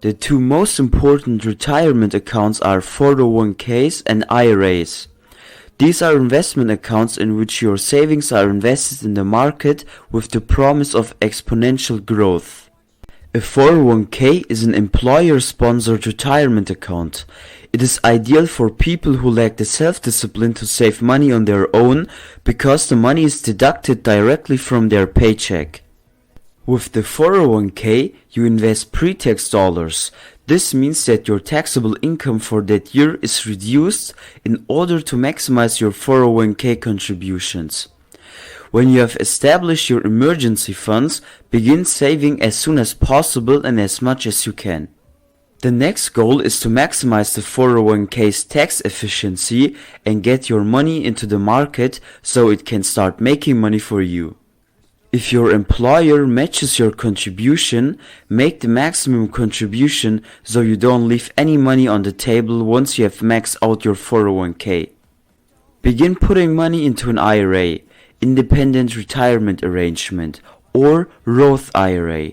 The two most important retirement accounts are 401ks and IRAs. These are investment accounts in which your savings are invested in the market with the promise of exponential growth. A 401k is an employer-sponsored retirement account. It is ideal for people who lack the self-discipline to save money on their own because the money is deducted directly from their paycheck. With the 401k, you invest pre-tax dollars. This means that your taxable income for that year is reduced in order to maximize your 401k contributions. When you have established your emergency funds, begin saving as soon as possible and as much as you can. The next goal is to maximize the 401k's tax efficiency and get your money into the market so it can start making money for you. If your employer matches your contribution, make the maximum contribution so you don't leave any money on the table once you have maxed out your 401k. Begin putting money into an IRA, Independent Retirement Arrangement, or Roth IRA.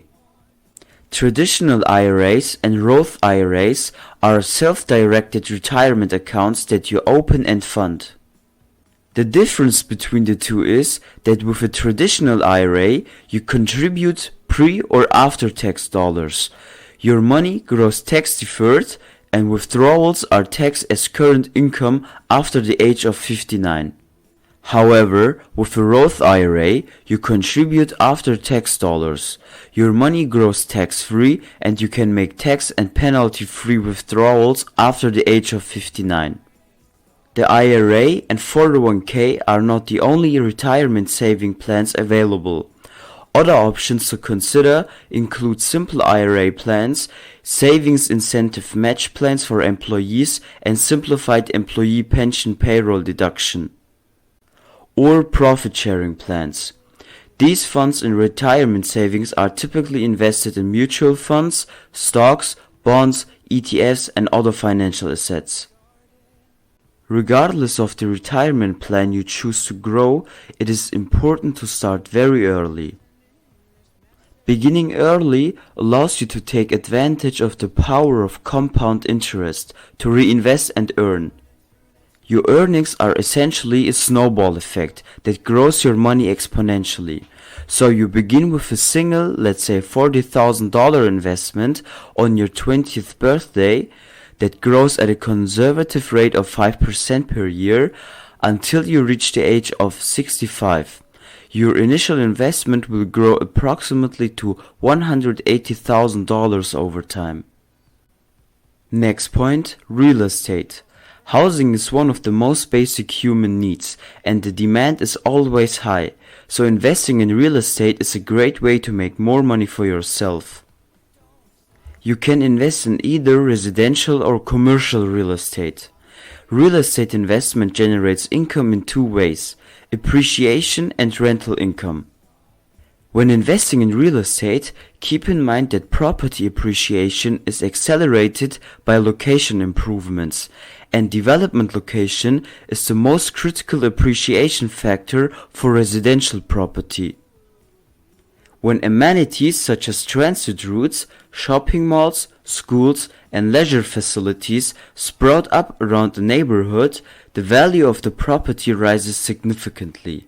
Traditional IRAs and Roth IRAs are self-directed retirement accounts that you open and fund. The difference between the two is that with a traditional IRA, you contribute pre- or after-tax dollars. Your money grows tax-deferred and withdrawals are taxed as current income after the age of 59. However, with a Roth IRA, you contribute after-tax dollars. Your money grows tax-free and you can make tax and penalty-free withdrawals after the age of 59. The IRA and 401k are not the only retirement saving plans available. Other options to consider include simple IRA plans, savings incentive match plans for employees, and simplified employee pension payroll deduction, or profit-sharing plans. These funds in retirement savings are typically invested in mutual funds, stocks, bonds, ETFs, and other financial assets. Regardless of the retirement plan you choose to grow, it is important to start very early. Beginning early allows you to take advantage of the power of compound interest to reinvest and earn. Your earnings are essentially a snowball effect that grows your money exponentially. So you begin with a single, let's say $40,000 investment on your 20th birthday that grows at a conservative rate of 5% per year until you reach the age of 65. Your initial investment will grow approximately to $180,000 over time. Next point, real estate. Housing is one of the most basic human needs, and the demand is always high, so investing in real estate is a great way to make more money for yourself. You can invest in either residential or commercial real estate. Real estate investment generates income in two ways: appreciation and rental income. When investing in real estate, keep in mind that property appreciation is accelerated by location improvements, and development location is the most critical appreciation factor for residential property. When amenities such as transit routes, shopping malls, schools, and leisure facilities sprout up around the neighborhood, the value of the property rises significantly.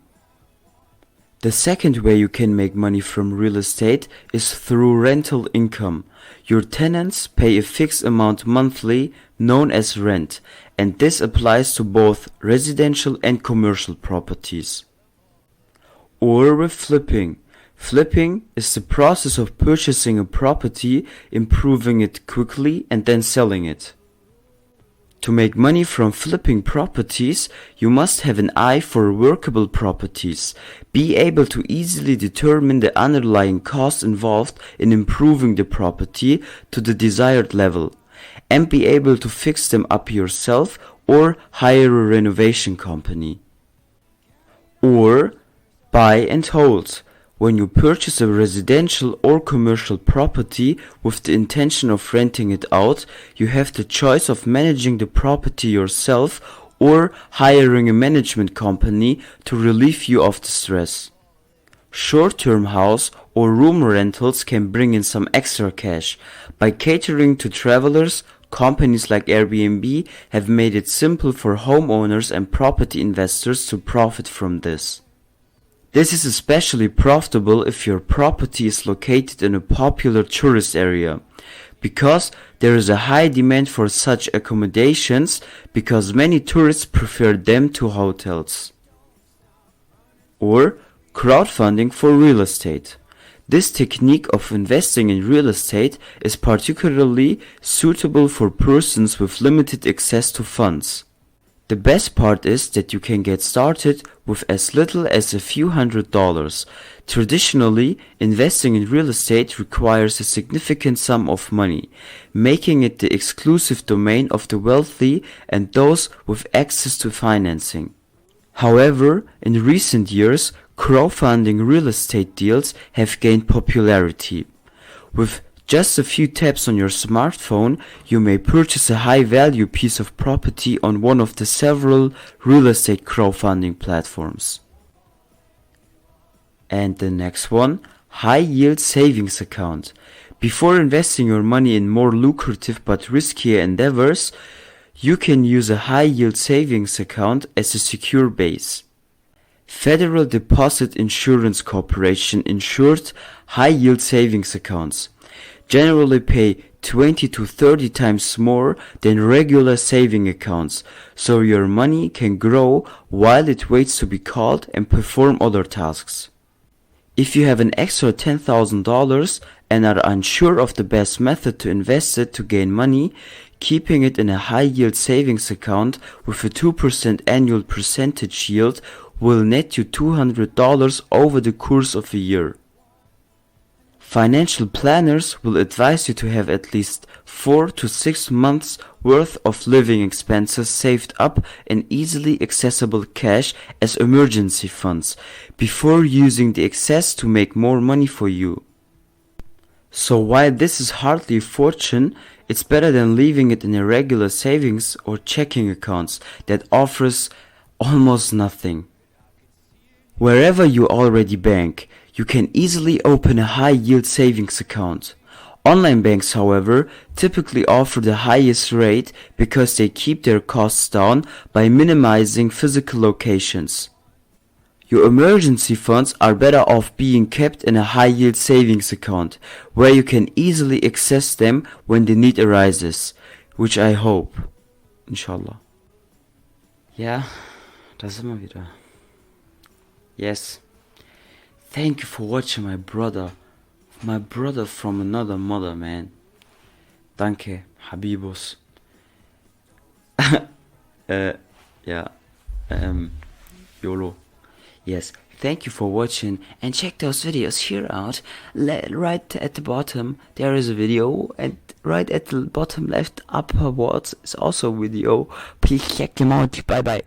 The second way you can make money from real estate is through rental income. Your tenants pay a fixed amount monthly, known as rent, and this applies to both residential and commercial properties. Or with flipping. Flipping is the process of purchasing a property, improving it quickly, and then selling it. To make money from flipping properties, you must have an eye for workable properties, be able to easily determine the underlying costs involved in improving the property to the desired level, and be able to fix them up yourself or hire a renovation company. Or buy and hold. When you purchase a residential or commercial property with the intention of renting it out, you have the choice of managing the property yourself or hiring a management company to relieve you of the stress. Short-term house or room rentals can bring in some extra cash. By catering to travelers, companies like Airbnb have made it simple for homeowners and property investors to profit from this. This is especially profitable if your property is located in a popular tourist area, because there is a high demand for such accommodations because many tourists prefer them to hotels. Or crowdfunding for real estate. This technique of investing in real estate is particularly suitable for persons with limited access to funds. The best part is that you can get started with as little as a few $100s. Traditionally, investing in real estate requires a significant sum of money, making it the exclusive domain of the wealthy and those with access to financing. However, in recent years, crowdfunding real estate deals have gained popularity. With just a few taps on your smartphone, you may purchase a high-value piece of property on one of the several real estate crowdfunding platforms. And the next one, high-yield savings account. Before investing your money in more lucrative but riskier endeavors, you can use a high-yield savings account as a secure base. Federal Deposit Insurance Corporation insured high-yield savings accounts generally pay 20 to 30 times more than regular saving accounts, so your money can grow while it waits to be called and perform other tasks. If you have an extra $10,000 and are unsure of the best method to invest it to gain money, keeping it in a high-yield savings account with a 2% annual percentage yield will net you $200 over the course of a year. Financial planners will advise you to have at least 4 to 6 months worth of living expenses saved up in easily accessible cash as emergency funds before using the excess to make more money for you. So while this is hardly a fortune, it's better than leaving it in a regular savings or checking accounts that offers almost nothing. Wherever you already bank, you can easily open a high-yield savings account. Online banks, however, typically offer the highest rate because they keep their costs down by minimizing physical locations. Your emergency funds are better off being kept in a high-yield savings account, where you can easily access them when the need arises, which I hope. Inshallah. Ja, da sind wir wieder. Yes. Thank you for watching my brother from another mother, man. Danke, Habibus. YOLO. Yes, thank you for watching and check those videos here out. Right at the bottom there is a video, and right at the bottom left upperwards is also a video. Please check them out. Bye bye.